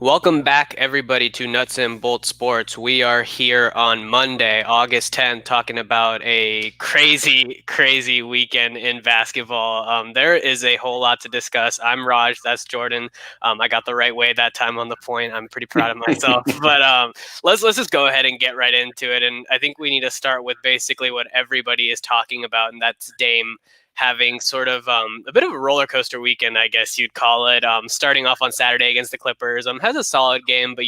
Welcome back, everybody, to Nuts and Bolts Sports. We are here on Monday, August 10th, talking about a crazy, crazy weekend in basketball. There is a whole lot to discuss. I'm Raj, that's Jordan. I got the right way that time on the point. I'm pretty proud of myself. But let's just go ahead and get right into it. And I think we need to start with basically what everybody is talking about, and that's Dame having sort of a bit of a roller coaster weekend, I guess you'd call it. Starting off on Saturday against the Clippers, has a solid game, but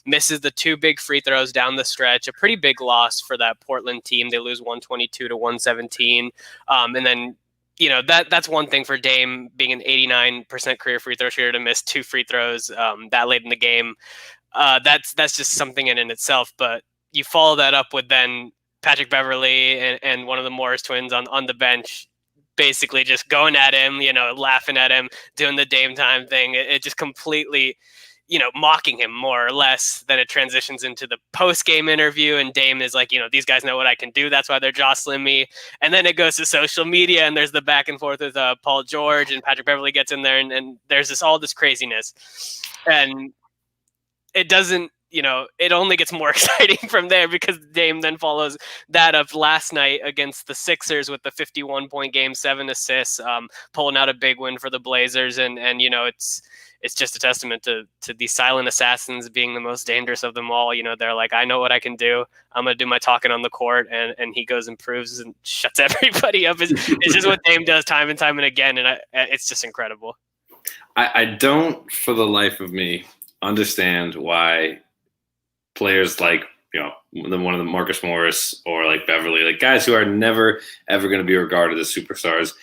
misses the two big free throws down the stretch. A pretty big loss for that Portland team. They lose 122 to 117, and then. That's one thing for Dame being an 89% career free throw shooter to miss two free throws that late in the game. That's just something in itself. But you follow that up with then Patrick Beverly and one of the Morris twins on the bench basically just going at him, laughing at him, doing the Dame time thing. It just completely, mocking him more or less. Then it transitions into the post-game interview, and Dame is like, these guys know what I can do. That's why they're jostling me. And then it goes to social media, and there's the back and forth with Paul George, and Patrick Beverly gets in there, and there's all this craziness. And it doesn't, it only gets more exciting from there because Dame then follows that up last night against the Sixers with the 51-point game, 7 assists, pulling out a big win for the Blazers. And it's just a testament to these silent assassins being the most dangerous of them all. They're like, I know what I can do. I'm going to do my talking on the court. And he goes and proves and shuts everybody up. It's just what Dame does time and time and again. And it's just incredible. I don't, for the life of me, understand why players like one of the Marcus Morris or like Beverly, like guys who are never ever going to be regarded as superstars,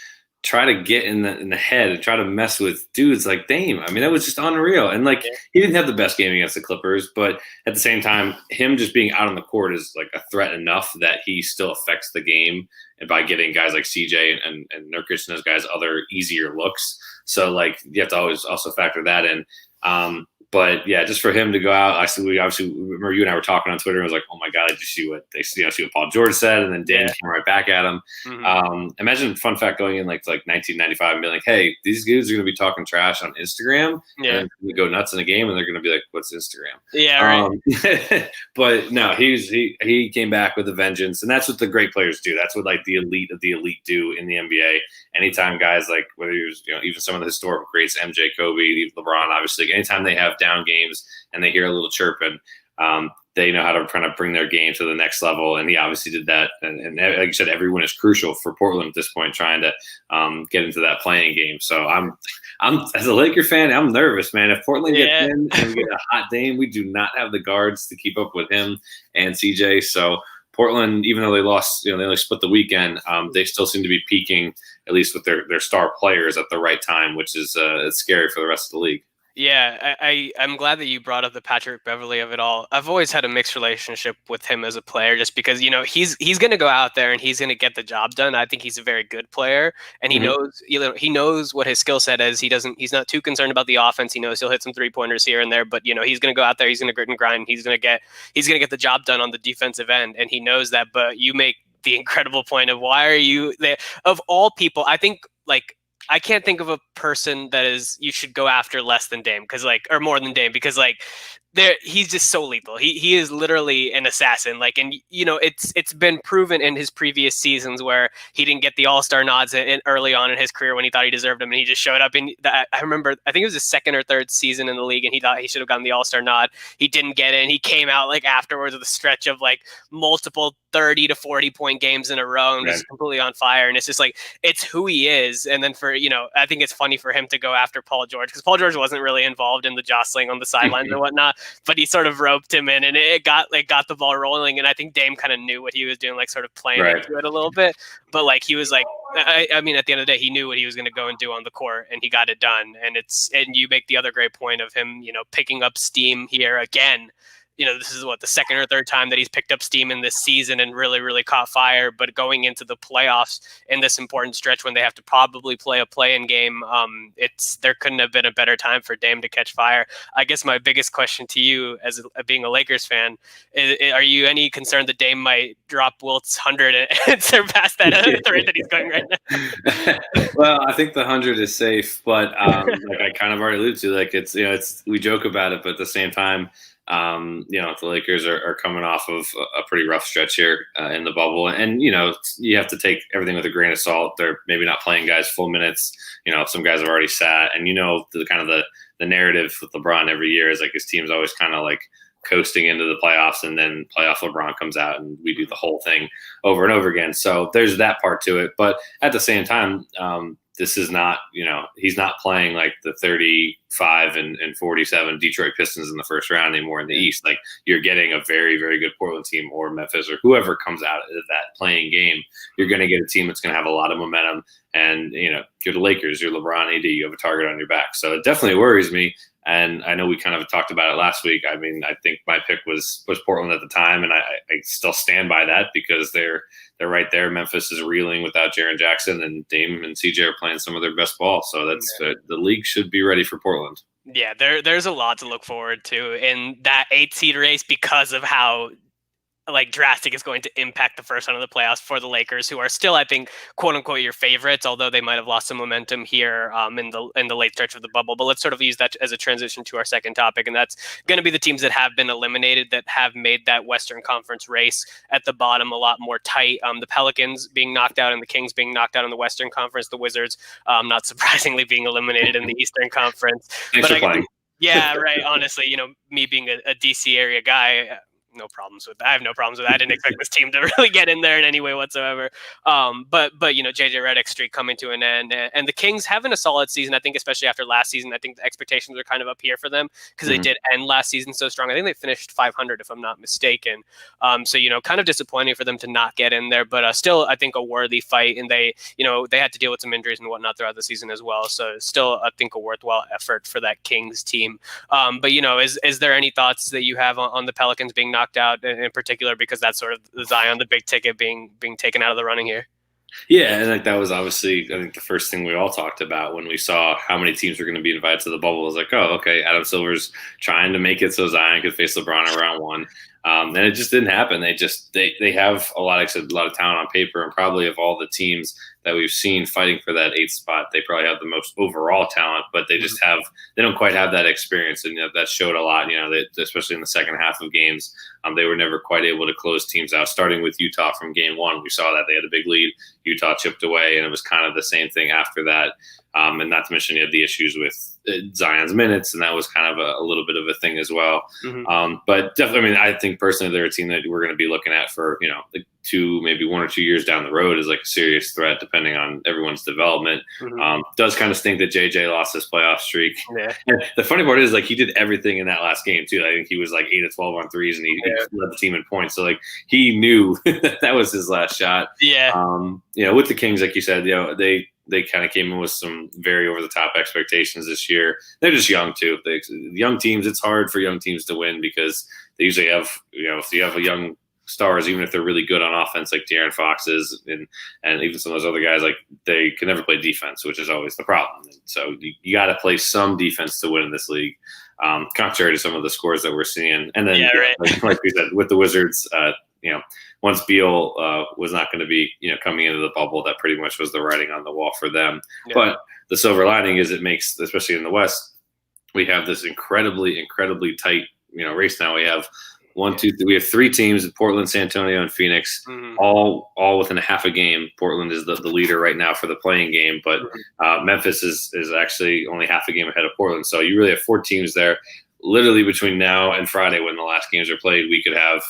try to get in the head and try to mess with dudes like Dame. I mean, that was just unreal. And like he didn't have the best game against the Clippers, but at the same time, him just being out on the court is like a threat enough that he still affects the game, and by getting guys like CJ and Nurkic and those guys other easier looks. So like you have to always also factor that in. But yeah, just for him to go out, we obviously remember you and I were talking on Twitter. And I was like, "Oh my god, did you see what see what Paul George said?" And then Dame came right back at him. Mm-hmm. Imagine, fun fact, going in like 1995 and being like, "Hey, these dudes are going to be talking trash on Instagram, and we go nuts in a game, and they're going to be like, what's Instagram?" Yeah, right. But no, he came back with a vengeance, and that's what the great players do. That's what like the elite of the elite do in the NBA. Anytime guys like whether he was, even some of the historical greats, MJ, Kobe, LeBron, obviously, anytime they have down games and they hear a little chirping, they know how to kind of bring their game to the next level. And he obviously did that. And like you said, every win is crucial for Portland at this point, trying to get into that playing game. So I'm as a Laker fan, I'm nervous, man. If Portland gets in and we get a hot Dame, we do not have the guards to keep up with him and CJ. So Portland, even though they lost, they only split the weekend, they still seem to be peaking, at least with their star players at the right time, which is it's scary for the rest of the league. Yeah, I'm glad that you brought up the Patrick Beverly of it all. I've always had a mixed relationship with him as a player, just because he's going to go out there and he's going to get the job done. I think he's a very good player, and he knows what his skill set is. He's not too concerned about the offense. He knows he'll hit some 3-pointers here and there, but he's going to go out there. He's going to grit and grind. He's going to get the job done on the defensive end, and he knows that. But you make the incredible point of, why are you there? Of all people, I think I can't think of a person that you should go after less than Dame, or more than Dame, because he's just so lethal. He is literally an assassin. And it's been proven in his previous seasons where he didn't get the All-Star nods early on in his career when he thought he deserved them, and he just showed up. And I remember, I think it was his second or third season in the league, and he thought he should have gotten the All-Star nod. He didn't get it. And he came out afterwards with a stretch of multiple 30 to 40 point games in a row and just completely on fire. And it's just it's who he is. And then I think it's funny for him to go after Paul George, because Paul George wasn't really involved in the jostling on the sidelines and whatnot, but he sort of roped him in, and it got the ball rolling. And I think Dame kind of knew what he was doing, sort of playing into it a little bit. But he was I mean, at the end of the day, he knew what he was going to go and do on the court, and he got it done. And you make the other great point of him, picking up steam here again. this is the second or third time that he's picked up steam in this season and really, really caught fire. But going into the playoffs in this important stretch when they have to probably play a play-in game, there couldn't have been a better time for Dame to catch fire. I guess my biggest question to you, as being a Lakers fan, are you any concerned that Dame might drop Wilt's 100 and surpass that at the rate that he's going right now? Well, I think the 100 is safe, but like I kind of already alluded to, like it's we joke about it, but at the same time, the Lakers are coming off of a pretty rough stretch here in the bubble, and you have to take everything with a grain of salt. They're maybe not playing guys full minutes. Some guys have already sat, and the narrative with LeBron every year is like his team's always kind of like coasting into the playoffs, and then playoff LeBron comes out and we do the whole thing over and over again. So there's that part to it, but at the same time, this is not, he's not playing like the 35 and 47 Detroit Pistons in the first round anymore in the East. Like, you're getting a very, very good Portland team or Memphis or whoever comes out of that playing game. You're going to get a team that's going to have a lot of momentum. And, you're the Lakers, you're LeBron, AD, you have a target on your back. So it definitely worries me. And I know we kind of talked about it last week. I mean, I think my pick was Portland at the time, and I still stand by that because they're right there. Memphis is reeling without Jaren Jackson, and Dame and CJ are playing some of their best ball. So that's the league should be ready for Portland. Yeah, there's a lot to look forward to in that 8 seed race because of how drastic is going to impact the first round of the playoffs for the Lakers, who are still, I think, quote unquote, your favorites, although they might have lost some momentum here in the late stretch of the bubble. But let's sort of use that as a transition to our second topic, and that's going to be the teams that have been eliminated that have made that Western Conference race at the bottom a lot more tight. The Pelicans being knocked out and the Kings being knocked out in the Western Conference. The Wizards, not surprisingly, being eliminated in the Eastern Conference. Thanks for playing. Yeah, right. Honestly, me being a DC area guy, no problems with that. I have no problems with that. I didn't expect this team to really get in there in any way whatsoever. But JJ Redick's streak coming to an end, and the Kings having a solid season. I think, especially after last season, I think the expectations are kind of up here for them because they did end last season so strong. I think they finished 500, if I'm not mistaken. So kind of disappointing for them to not get in there, but still, I think a worthy fight. And they had to deal with some injuries and whatnot throughout the season as well. So still, I think a worthwhile effort for that Kings team. But is there any thoughts that you have on the Pelicans being knocked out in particular, because that's sort of the Zion, the big ticket being taken out of the running here? Yeah, and that was obviously, I think, the first thing we all talked about when we saw how many teams were going to be invited to the bubble. It was like, oh, okay, Adam Silver's trying to make it so Zion could face LeBron in round one. And it just didn't happen. They have a lot of talent on paper, and probably of all the teams that we've seen fighting for that 8th spot, they probably have the most overall talent, but they don't quite have that experience. And that showed a lot, especially in the second half of games. They were never quite able to close teams out, starting with Utah from game one. We saw that they had a big lead. Utah chipped away, and it was kind of the same thing after that. And not to mention you had the issues with Zion's minutes, and that was kind of a little bit of a thing as well. But definitely, I think personally they're a team that we're going to be looking at for, maybe 1 or 2 years down the road as like a serious threat, depending on everyone's development. Does kind of stink that JJ lost his playoff streak. Yeah. And the funny part is, like, he did everything in that last game too. I think he was like 8 of 12 on threes, and he led the team in points. So like he knew that was his last shot. Yeah. With the Kings, like you said, they kind of came in with some very over-the-top expectations this year. They're just young, too. Young teams, it's hard for young teams to win because they usually have, if you have a young stars, even if they're really good on offense, like De'Aaron Fox is, and even some of those other guys, like, they can never play defense, which is always the problem. And so you got to play some defense to win in this league, contrary to some of the scores that we're seeing. And then, like we said, with the Wizards, once Beal was not going to be, coming into the bubble, that pretty much was the writing on the wall for them. Yeah. But the silver lining is it makes, especially in the West, we have this incredibly, incredibly tight, race now. We have we have 3 teams: Portland, San Antonio, and Phoenix, all within a half a game. Portland is the leader right now for the playing game, but Memphis is actually only half a game ahead of Portland. So you really have 4 teams there. Literally between now and Friday, when the last games are played, we could have,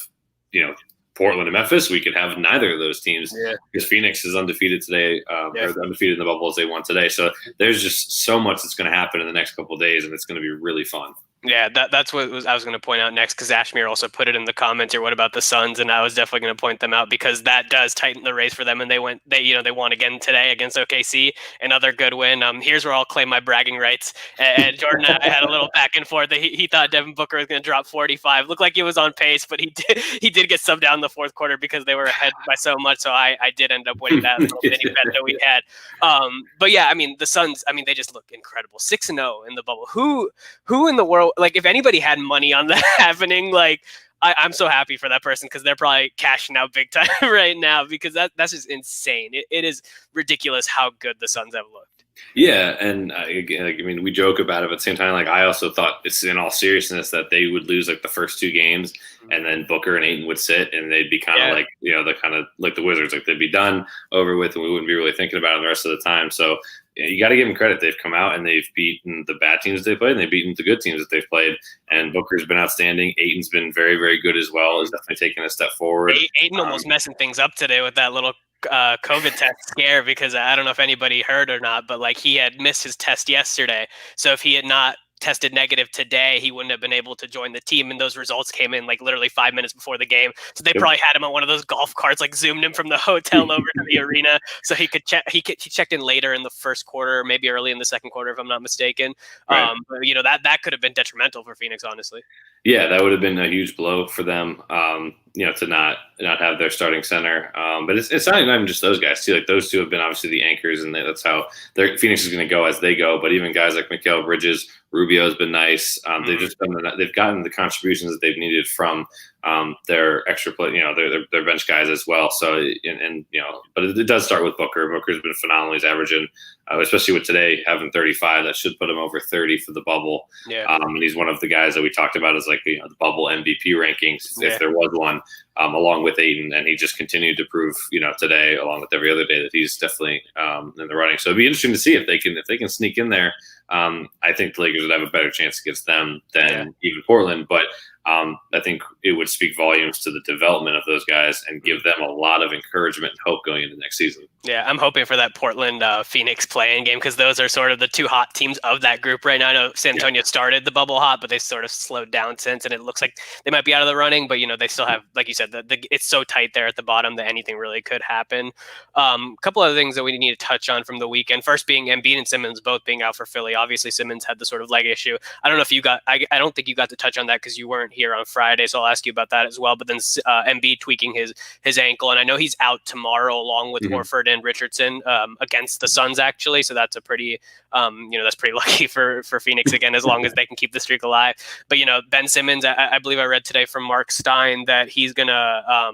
Portland and Memphis. We could have neither of those teams because Phoenix is undefeated today, or undefeated in the bubble as they won today. So there's just so much that's going to happen in the next couple of days, and it's going to be really fun. Yeah, that's what I was going to point out next, because Ashmir also put it in the comments here. What about the Suns? And I was definitely going to point them out, because that does tighten the race for them. And they won again today against OKC, another good win. Here's where I'll claim my bragging rights. And Jordan and I had a little back and forth. He thought Devin Booker was going to drop 45. Looked like he was on pace, but he did get subbed down in the fourth quarter because they were ahead by so much. So I did end up winning that little mini bet that we had. But yeah, I mean, the Suns, I mean, they just look incredible. 6-0 in the bubble. Who in the world, like, if anybody had money on that happening, like, I'm so happy for that person, because they're probably cashing out big time right now, because that's just insane. It is ridiculous how good the Suns have looked. Yeah, and again, I mean, we joke about it, but at the same time, like, I also thought, it's in all seriousness, that they would lose like the first two games, and then Booker and Ayton would sit, and they'd be kind of like, the kind of like the Wizards, like they'd be done, over with, and we wouldn't be really thinking about it the rest of the time. So you got to give them credit. They've come out and they've beaten the bad teams they played, and they've beaten the good teams that they've played. And Booker's been outstanding. Ayton's been very, very good as well. He's definitely taken a step forward. Ayton almost messing things up today with that little COVID test scare, because I don't know if anybody heard or not, but like, he had missed his test yesterday. So if he had not tested negative today, he wouldn't have been able to join the team, and those results came in like literally 5 minutes before the game. So they probably had him on one of those golf carts, like zoomed him from the hotel over to the arena so he could check. He checked in later in the first quarter, maybe early in the second quarter, if I'm not mistaken. Right. But, that could have been detrimental for Phoenix, honestly. Yeah, that would have been a huge blow for them, to not have their starting center. But it's not even just those guys too. Like, those two have been obviously the anchors, and that's how Phoenix is going to go as they go. But even guys like Mikal Bridges, Rubio's been nice. They've gotten the contributions that they've needed from their extra play, their bench guys as well. So, but it does start with Booker. Booker's been phenomenal. He's averaging, especially with today having 35, that should put him over 30 for the bubble. Yeah. And he's one of the guys that we talked about as like, the bubble MVP rankings, if there was one, along with Ayton, and he just continued to prove, today, along with every other day, that he's definitely in the running. So it'd be interesting to see if they can sneak in there. I think the Lakers would have a better chance against them than even Portland, but I think it would speak volumes to the development of those guys and give them a lot of encouragement and hope going into next season. Yeah, I'm hoping for that Portland Phoenix play-in game, because those are sort of the two hot teams of that group right now. I know San Antonio started the bubble hot, but they sort of slowed down since, and it looks like they might be out of the running. But they still have, like you said, it's so tight there at the bottom that anything really could happen. A couple other things that we need to touch on from the weekend. First being Embiid and Simmons both being out for Philly. Obviously, Simmons had the sort of leg issue. I don't know if you got. I don't think you got to touch on that because you weren't here on Friday, so I'll ask you about that as well. But then Embiid tweaking his ankle, and I know he's out tomorrow along with Horford and Richardson against the Suns, actually. So that's a pretty, that's pretty lucky for Phoenix again, as long as they can keep the streak alive. But Ben Simmons, I believe I read today from Mark Stein that he's gonna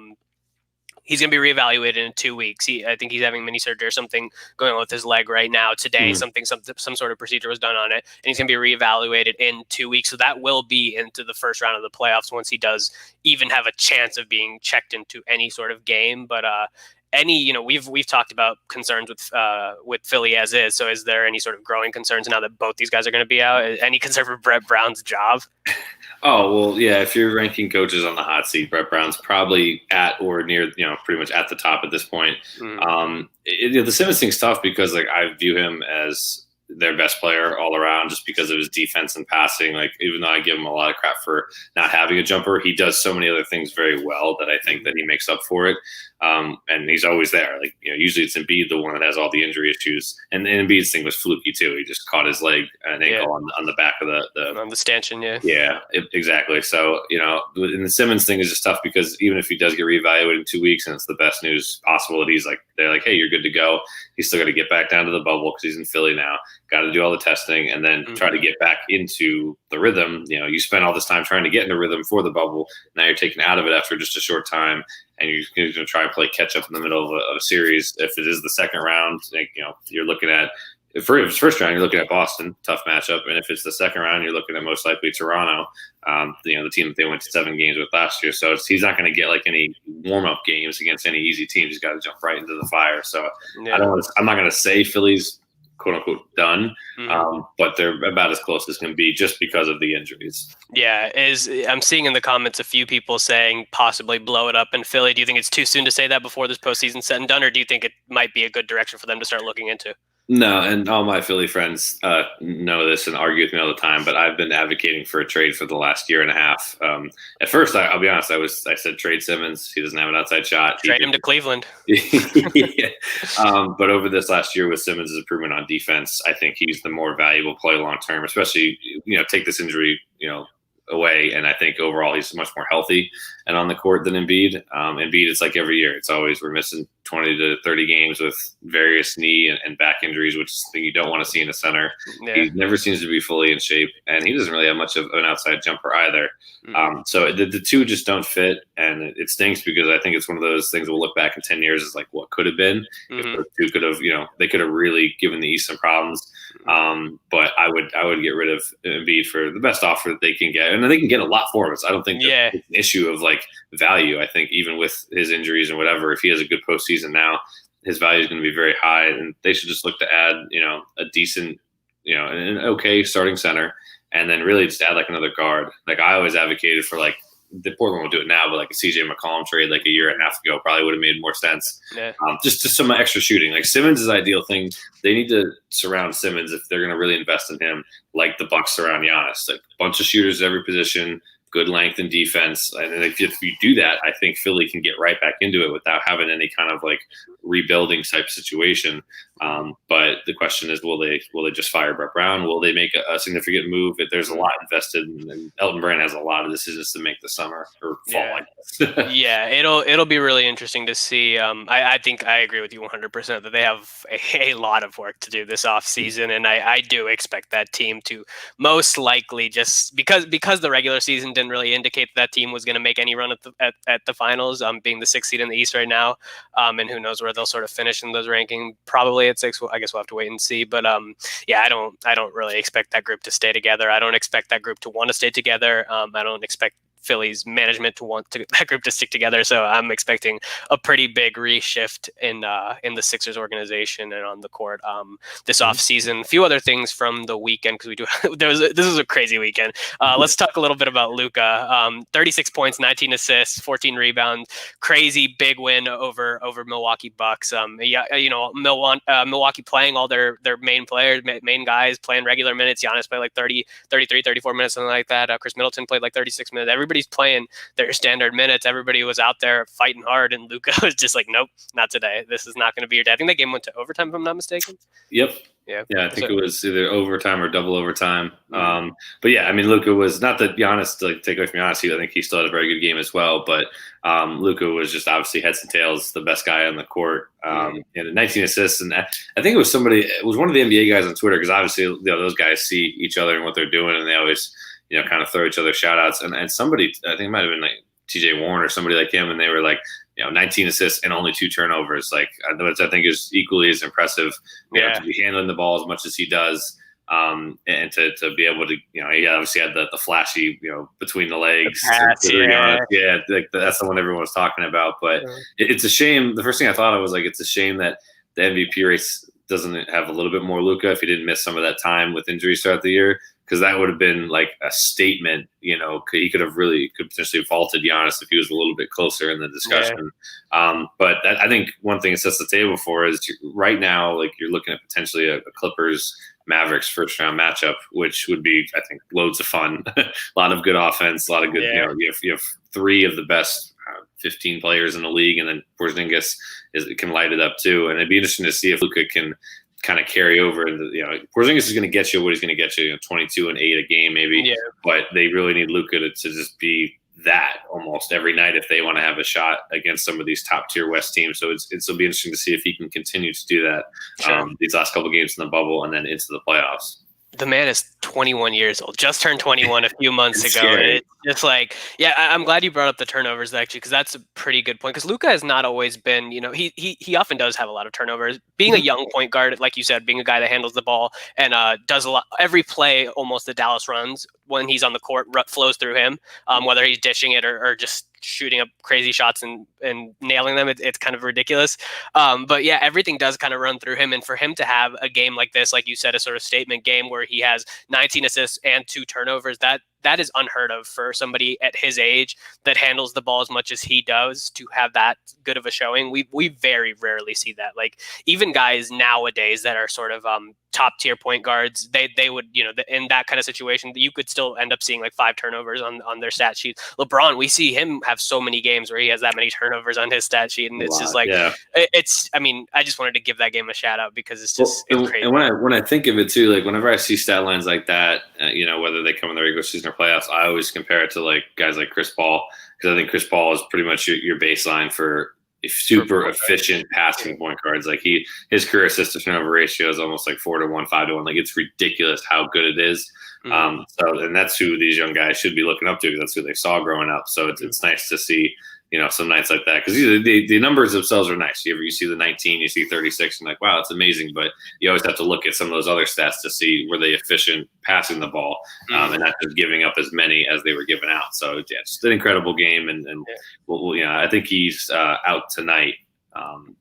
be reevaluated in 2 weeks. I think he's having mini surgery or something going on with his leg right now. Today, some sort of procedure was done on it, and he's going to be reevaluated in 2 weeks. So that will be into the first round of the playoffs once he does even have a chance of being checked into any sort of game. But we've talked about concerns with Philly as is. So is there any sort of growing concerns now that both these guys are going to be out? Any concern for Brett Brown's job? Oh, well, yeah, if you're ranking coaches on the hot seat, Brett Brown's probably at or near, pretty much at the top at this point. The Simmons thing's tough because, like, I view him as their best player all around just because of his defense and passing. Like, even though I give him a lot of crap for not having a jumper, he does so many other things very well that I think that he makes up for it. And he's always there. Like, usually it's Embiid, the one that has all the injury issues. And Embiid's thing was fluky too. He just caught his leg and ankle on the back of on the stanchion. Yeah, exactly. So, and the Simmons thing is just tough because even if he does get reevaluated in 2 weeks and it's the best news possible that they're like, hey, you're good to go. He's still got to get back down to the bubble because he's in Philly now. Got to do all the testing and then try to get back into the rhythm. You spend all this time trying to get into rhythm for the bubble. Now you're taken out of it after just a short time. And you're going to try and play catch up in the middle of a series. If it is the second round, you're looking at, if it's first round, you're looking at Boston, tough matchup. And if it's the second round, you're looking at most likely Toronto, the team that they went to 7 games with last year. So he's not going to get like any warm up games against any easy team. He's got to jump right into the fire. So I'm not going to say Philly's quote unquote done, but they're about as close as can be just because of the injuries. Yeah, I'm seeing in the comments a few people saying possibly blow it up in Philly. Do you think it's too soon to say that before this postseason's said and done, or do you think it might be a good direction for them to start looking into? No, and all my Philly friends know this and argue with me all the time. But I've been advocating for a trade for the last year and a half. At first, I'll be honest, I said trade Simmons. He doesn't have an outside shot. Trade him to Cleveland. Yeah. But over this last year with Simmons' improvement on defense, I think he's the more valuable player long term. Especially, take this injury, away, and I think overall he's much more healthy and on the court than Embiid. Embiid, it's like every year. It's always we're missing 20 to 30 games with various knee and back injuries, which is the thing you don't want to see in a center. Yeah. He never seems to be fully in shape, and he doesn't really have much of an outside jumper either. So the two just don't fit, and it stinks because I think it's one of those things we'll look back in 10 years as like what could have been. If the two could have, they could have really given the East some problems. But I would get rid of Embiid for the best offer that they can get, and they can get a lot for us. I don't think it's an issue of like value. I think even with his injuries and whatever, if he has a good postseason now, his value is going to be very high, and they should just look to add, a decent, an okay starting center, and then really just add like another guard. Like I always advocated for like the Portland will do it now, but like a CJ McCollum trade like a year and a half ago probably would have made more sense. Yeah. Just some extra shooting. Like Simmons is ideal thing. They need to surround Simmons if they're going to really invest in him, like the Bucks surround Giannis. Like a bunch of shooters at every position, good length and defense. And if you do that, I think Philly can get right back into it without having any kind of like rebuilding type situation. But the question is, will they just fire Brett Brown? Will they make a significant move? There's a lot invested, and Elton Brand has a lot of decisions to make this summer or fall like this. Yeah, it'll be really interesting to see. I think I agree with you 100% that they have a lot of work to do this offseason, and I do expect that team to most likely, just because the regular season didn't really indicate that team was going to make any run at the finals, being the 6th seed in the East right now, and who knows where they'll sort of finish in those rankings. Probably at 6. I guess we'll have to wait and see. But yeah, I don't really expect that group to stay together. I don't expect that group to want to stay together. I don't expect Philly's management to want that group to stick together. So I'm expecting a pretty big reshift in the Sixers organization and on the court this offseason. A few other things from the weekend, because this was a crazy weekend. Let's talk a little bit about Luka. 36 points, 19 assists, 14 rebounds. Crazy big win over Milwaukee Bucks. Milwaukee playing all their main players, main guys playing regular minutes. Giannis played like 30, 33, 34 minutes, something like that. Chris Middleton played like 36 minutes. Everybody's playing their standard minutes. Everybody was out there fighting hard, and Luka was just like, nope, not today. This is not going to be your day. I think that game went to overtime, if I'm not mistaken. Yep. Yeah, I think it was either overtime or double overtime. But yeah, I mean, Luka was not that Giannis, to take away from Giannis, I think he still had a very good game as well. But Luka was just obviously heads and tails the best guy on the court. And 19 assists, and I think it was one of the NBA guys on Twitter, because obviously those guys see each other and what they're doing, and they always kind of throw each other shout outs. And somebody, I think it might have been like TJ Warren or somebody like him, and they were like, 19 assists and only 2 turnovers. Like, which I think is equally as impressive. To be handling the ball as much as he does, and to be able to, he obviously had the flashy, between the legs. Like that's the one everyone was talking about. But it's a shame. The first thing I thought of was like, it's a shame that the MVP race doesn't have a little bit more Luka if he didn't miss some of that time with injuries throughout the year. Because that would have been like a statement, he could potentially vaulted Giannis if he was a little bit closer in the discussion. Yeah. But I think one thing it sets the table for is right now, like you're looking at potentially a Clippers Mavericks first round matchup, which would be, I think, loads of fun. A lot of good offense, a lot of good, you have 3 of the best 15 players in the league, and then Porzingis can light it up too. And it'd be interesting to see if Luka can kind of carry over. And Porzingis is going to get you what he's going to get you, 22 and 8 a game maybe. Yeah. But they really need Luka to just be that almost every night if they want to have a shot against some of these top tier West teams. So it'll be interesting to see if he can continue to do that these last couple of games in the bubble and then into the playoffs. The man is 21 years old, just turned 21 a few months ago. And it's just like, I'm glad you brought up the turnovers actually, because that's a pretty good point. Because Luka has not always been, he often does have a lot of turnovers. Being a young point guard, like you said, being a guy that handles the ball and does a lot, every play almost the Dallas runs when he's on the court flows through him, whether he's dishing it or just shooting up crazy shots and nailing them. It's kind of ridiculous. But yeah, everything does kind of run through him. And for him to have a game like this, like you said, a sort of statement game where he has 19 assists and 2 turnovers, that that is unheard of for somebody at his age that handles the ball as much as he does to have that good of a showing. We very rarely see that. Like even guys nowadays that are sort of top tier point guards, they would, in that kind of situation, you could still end up seeing like 5 turnovers on their stat sheet. LeBron, we see him have so many games where he has that many turnovers on his stat sheet, and it's just like, I mean, I just wanted to give that game a shout out because it's just it's crazy. And when I think of it too, like whenever I see stat lines like that, whether they come in the regular season or playoffs, I always compare it to like guys like Chris Paul, because I think Chris Paul is pretty much your baseline for super efficient passing point guards. Like his career assist to turnover ratio is almost like 4-1, 5-1. Like it's ridiculous how good it is. And that's who these young guys should be looking up to, because that's who they saw growing up. So it's nice to see, some nights like that, because the numbers themselves are nice. You see the 19, you see 36, and like, wow, it's amazing. But you always have to look at some of those other stats to see were they efficient passing the ball, and not just giving up as many as they were giving out. So yeah, just an incredible game, and I think he's out tonight.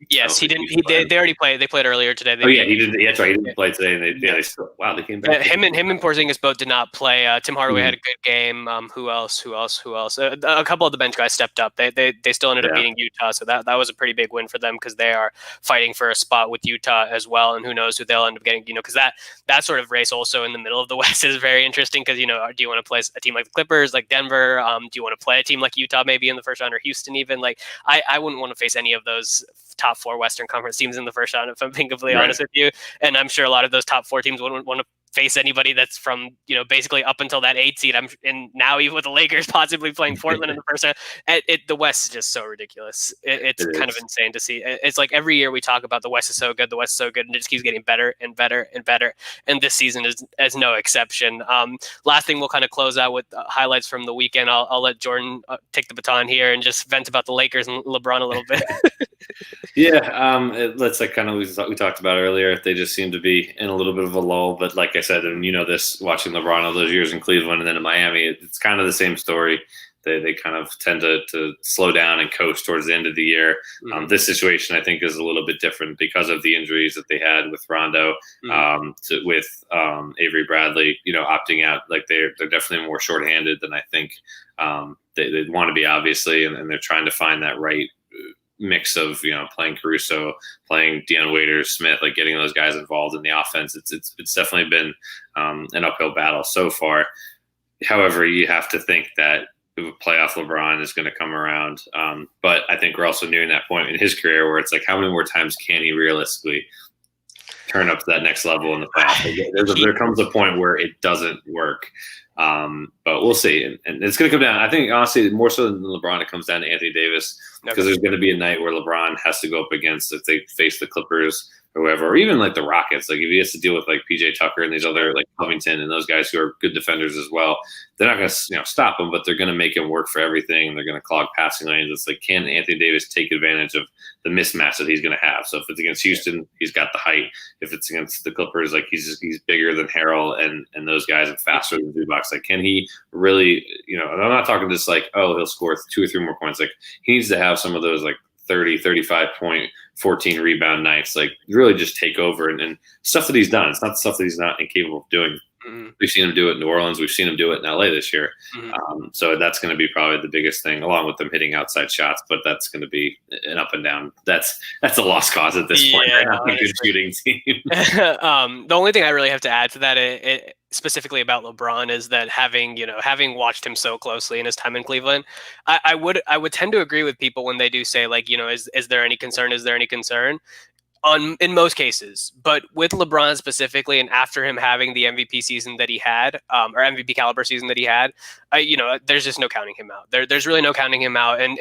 Yes, he didn't. They already played. They played earlier today. He didn't. That's right. He didn't play today, and they still. Wow, they came back. Him and Porzingis both did not play. Tim Hardaway had a good game. Who else? A couple of the bench guys stepped up. They still ended up beating Utah, so that was a pretty big win for them, because they are fighting for a spot with Utah as well, and who knows who they'll end up getting. Because that sort of race also in the middle of the West is very interesting, because do you want to play a team like the Clippers, like Denver? Do you want to play a team like Utah maybe in the first round, or Houston even? Like I wouldn't want to face any of those top 4 Western Conference teams in the first round, if I'm being completely honest with you. And I'm sure a lot of those top 4 teams wouldn't want to face anybody that's from, basically up until that 8 seed. And now even with the Lakers possibly playing Portland in the first round, the West is just so ridiculous. It's kind of insane to see. It's like every year we talk about the West is so good, and it just keeps getting better and better and better. And this season is no exception. Last thing, we'll kind of close out with highlights from the weekend. I'll let Jordan take the baton here and just vent about the Lakers and LeBron a little bit. Let's like kind of we talked about earlier. They just seem to be in a little bit of a lull, but like I said, and this watching LeBron all those years in Cleveland and then in Miami, it's kind of the same story. They kind of tend to slow down and coast towards the end of the year. This situation I think is a little bit different because of the injuries that they had with Rondo, with Avery Bradley, opting out. Like they're definitely more shorthanded than I think they'd want to be, obviously, and they're trying to find that right mix of playing Caruso, playing Deion Waiters-Smith, like getting those guys involved in the offense. It's definitely been an uphill battle so far. However, you have to think that playoff LeBron is going to come around, but I think we're also nearing that point in his career where it's like, how many more times can he realistically turn up to that next level in the playoffs? There comes a point where it doesn't work. But we'll see. And it's going to come down, I think, honestly, more so than LeBron, it comes down to Anthony Davis, because there's going to be a night where LeBron has to go up against, if they face the Clippers or whoever, or even like the Rockets, like if he has to deal with like PJ Tucker and these other like Covington and those guys who are good defenders as well, they're not going to stop him, but they're going to make him work for everything. And they're going to clog passing lanes. It's like, can Anthony Davis take advantage of the mismatch that he's going to have? So if it's against Houston, he's got the height. If it's against the Clippers, like he's bigger than Harrell and those guys and faster than Zubac. Like, can he really, and I'm not talking just like, oh, he'll score 2 or 3 more points. Like he needs to have some of those like 30, 35 point, 14 rebound nights, like really just take over and stuff that he's done. It's not the stuff that he's not incapable of doing. We've seen him do it in New Orleans. We've seen him do it in LA this year. So that's going to be probably the biggest thing, along with them hitting outside shots. But that's going to be an up and down. That's a lost cause at this point. They're not a good shooting team. The only thing I really have to add to that, specifically about LeBron, is that having watched him so closely in his time in Cleveland, I would tend to agree with people when they do say, like, is there any concern? Is there any concern? In most cases, but with LeBron specifically, and after him having the MVP season that he had, or MVP caliber season that he had, there's just no counting him out. There's really no counting him out, and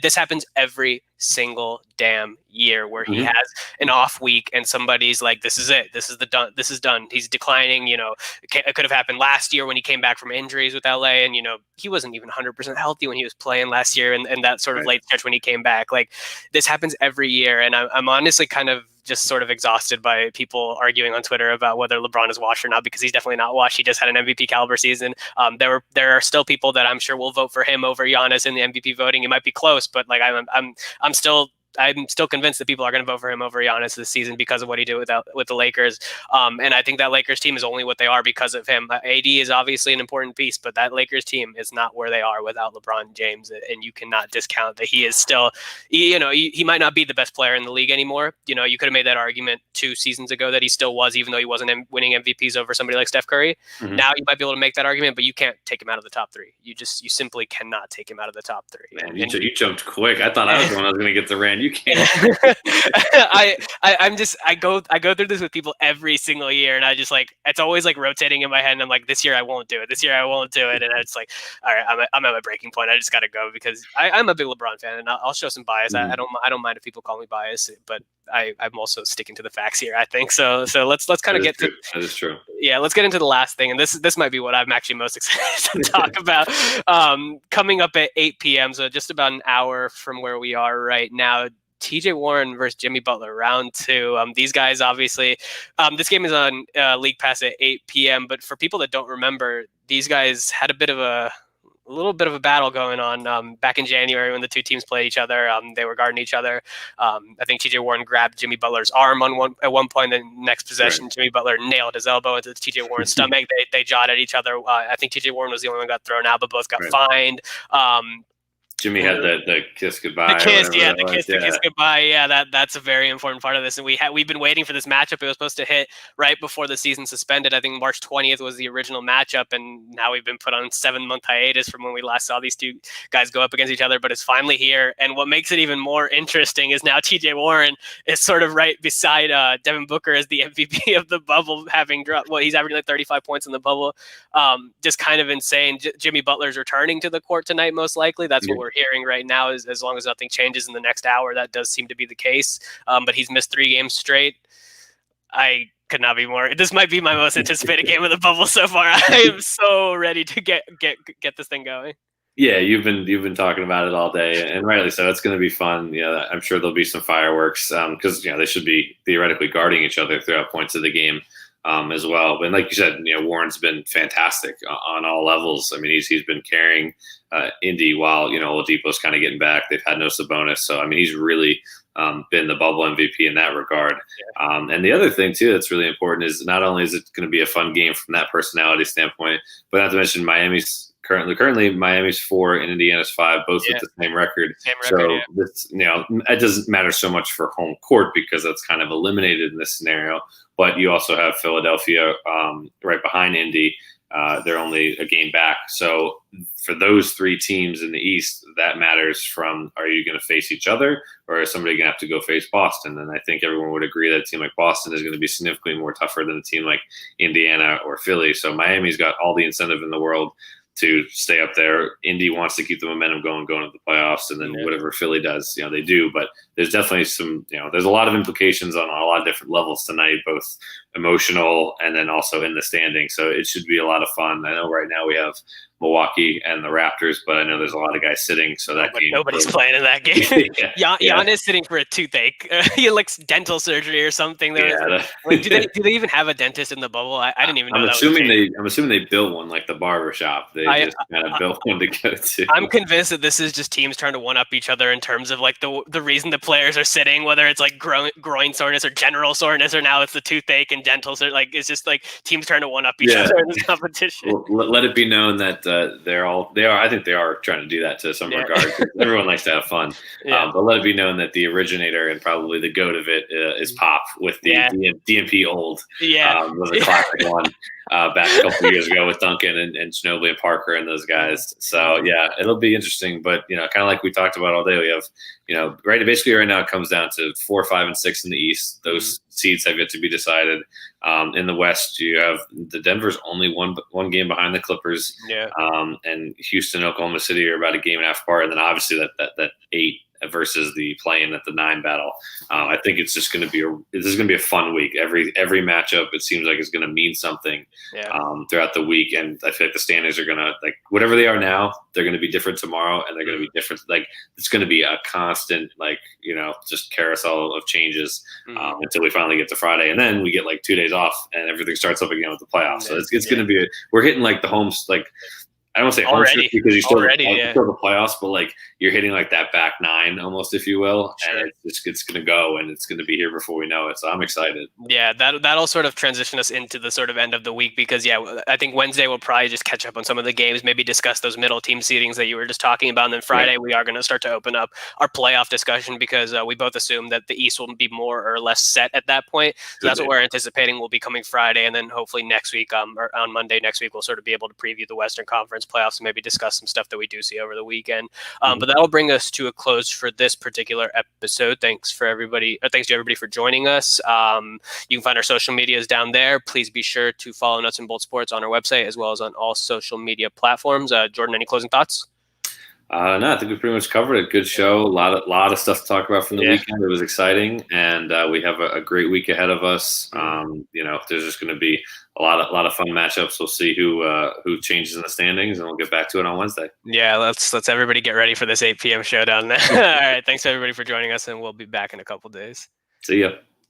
this happens every single damn year where he has an off week and somebody's like, this is it, this is done. He's declining. It could have happened last year when he came back from injuries with LA, and he wasn't even 100% healthy when he was playing last year, and that sort of late stretch when he came back. Like, this happens every year, and I'm honestly kind of just sort of exhausted by people arguing on Twitter about whether LeBron is washed or not, because he's definitely not washed. He just had an MVP caliber season. There are still people that I'm sure will vote for him over Giannis in the MVP voting. It might be close, but like I'm still I'm still convinced that people are going to vote for him over Giannis this season because of what he did with the Lakers. And I think that Lakers team is only what they are because of him. AD is obviously an important piece, but that Lakers team is not where they are without LeBron James. And you cannot discount that he is still, he might not be the best player in the league anymore. You could have made that argument 2 seasons ago that he still was, even though he wasn't winning MVPs over somebody like Steph Curry. Mm-hmm. Now you might be able to make that argument, but you can't take him out of the top 3. You simply cannot take him out of the top 3. Man, you jumped quick. I thought I was the one that was going to get the rant. You can't. I go through this with people every single year, and I just it's always rotating in my head, and I'm like, this year I won't do it. This year I won't do it, and it's like, all right, I'm at my breaking point. I just got to go because I'm a big LeBron fan, and I'll show some bias. Mm-hmm. I don't mind if people call me biased, but I'm also sticking to the facts here, I think. So let's kind of get to that is true. Yeah, let's get into the last thing, and this might be what I'm actually most excited to talk about. Coming up at 8 p.m., so just about an hour from where we are right now. TJ Warren versus Jimmy Butler, round 2. These guys, obviously, this game is on League Pass at 8 p.m. But for people that don't remember, these guys had a little bit of a battle going on back in January when the two teams played each other. They were guarding each other. I think TJ Warren grabbed Jimmy Butler's arm at one point. The next possession, right. Jimmy Butler nailed his elbow into TJ Warren's stomach. They jawed at each other. I think TJ Warren was the only one who got thrown out, but both got fined. Jimmy had the kiss goodbye. The kiss goodbye. Yeah, that's a very important part of this. And we've been waiting for this matchup. It was supposed to hit right before the season suspended. I think March 20th was the original matchup, and now we've been put on 7-month hiatus from when we last saw these two guys go up against each other. But it's finally here. And what makes it even more interesting is now TJ Warren is sort of right beside Devin Booker as the MVP of the bubble, having dropped. Well, he's averaging 35 points in the bubble. Just kind of insane. Jimmy Butler's returning to the court tonight, most likely. That's what we're hearing right now, as long as nothing changes in the next hour. That does seem to be the case, but he's missed 3 games straight. I could not be more. This might be my most anticipated game of the bubble so far. I am so ready to get this thing going. Yeah, you've been talking about it all day, and rightly so. It's going to be fun. Yeah, I'm sure there'll be some fireworks because they should be theoretically guarding each other throughout points of the game. As well. But like you said, Warren's been fantastic on all levels. I mean, he's been carrying Indy while, Oladipo's kind of getting back. They've had no Sabonis. So, I mean, he's really been the bubble MVP in that regard. Yeah. And the other thing, too, that's really important is not only is it going to be a fun game from that personality standpoint, but not to mention Miami's currently Miami's 4 and Indiana's 5, both with the same record. This, it doesn't matter so much for home court because that's kind of eliminated in this scenario. But you also have Philadelphia right behind Indy. They're only a game back. So for those 3 teams in the East, that matters from, are you going to face each other or is somebody going to have to go face Boston? And I think everyone would agree that a team like Boston is going to be significantly more tougher than a team like Indiana or Philly. So Miami's got all the incentive in the world to stay up there. Indy wants to keep the momentum going to the playoffs, and then whatever Philly does, they do. But there's definitely some, there's a lot of implications on a lot of different levels tonight, both emotional and then also in the standing. So it should be a lot of fun. I know right now we have Milwaukee and the Raptors, but I know there's a lot of guys sitting. So that game, nobody's playing in that game. Giannis sitting for a toothache. He looks dental surgery or something. Do they even have a dentist in the bubble? I didn't even know. I'm assuming they built one like the barber shop. They just kind of built one to go to. I'm convinced that this is just teams trying to one up each other in terms of the reason the players are sitting, whether it's groin soreness or general soreness, or now it's the toothache and dental soreness. It's just teams trying to one up each other in this competition. Well, let it be known that I think they are trying to do that to some regard. Everyone likes to have fun. But let it be known that the originator and probably the goat of it is Pop with the DMP old. Was a classic one back a couple of years ago with Duncan and Ginobili and Parker and those guys. So it'll be interesting. But kind of like we talked about all day, we have basically right now it comes down to 4, 5, and 6 in the East. Those seeds have yet to be decided. In the West, you have the Denver's only one game behind the Clippers. And Houston, Oklahoma City are about a game and a half apart. And then obviously that 8 versus the play-in at the 9 battle. I think it's just going to be a fun week. Every matchup, it seems like, is going to mean something throughout the week. And I feel like the standings are going to, whatever they are now, they're going to be different tomorrow, and they're going to be different. It's going to be a constant, just carousel of changes until we finally get to Friday, and then we get 2 days off, and everything starts up again with the playoffs. So it's going to be we're hitting the homes I don't say Already. because you still Already, have yeah. the playoffs, but like you're hitting like that back nine almost, if you will, Sure. and it's going to go, and it's going to be here before we know it. So I'm excited. Yeah, that'll sort of transition us into the sort of end of the week because I think Wednesday we'll probably just catch up on some of the games, maybe discuss those middle team seedings that you were just talking about, and then Friday we are going to start to open up our playoff discussion because we both assume that the East will be more or less set at that point. So that's what we're anticipating will be coming Friday, and then hopefully next week, or on Monday next week, we'll sort of be able to preview the Western Conference playoffs and maybe discuss some stuff that we do see over the weekend. But that'll bring us to a close for this particular episode. Thanks to everybody for joining us. You can find our social medias down there. Please be sure to follow Nuts and Bolts Sports on our website as well as on all social media platforms. Jordan, any closing thoughts? No, I think we pretty much covered it. Good show. A lot of stuff to talk about from the weekend. It was exciting, and we have a great week ahead of us. There's just going to be a lot of fun matchups. We'll see who changes in the standings, and we'll get back to it on Wednesday. Yeah, let's everybody get ready for this 8 p.m. showdown. All right, thanks everybody for joining us, and we'll be back in a couple days. See ya.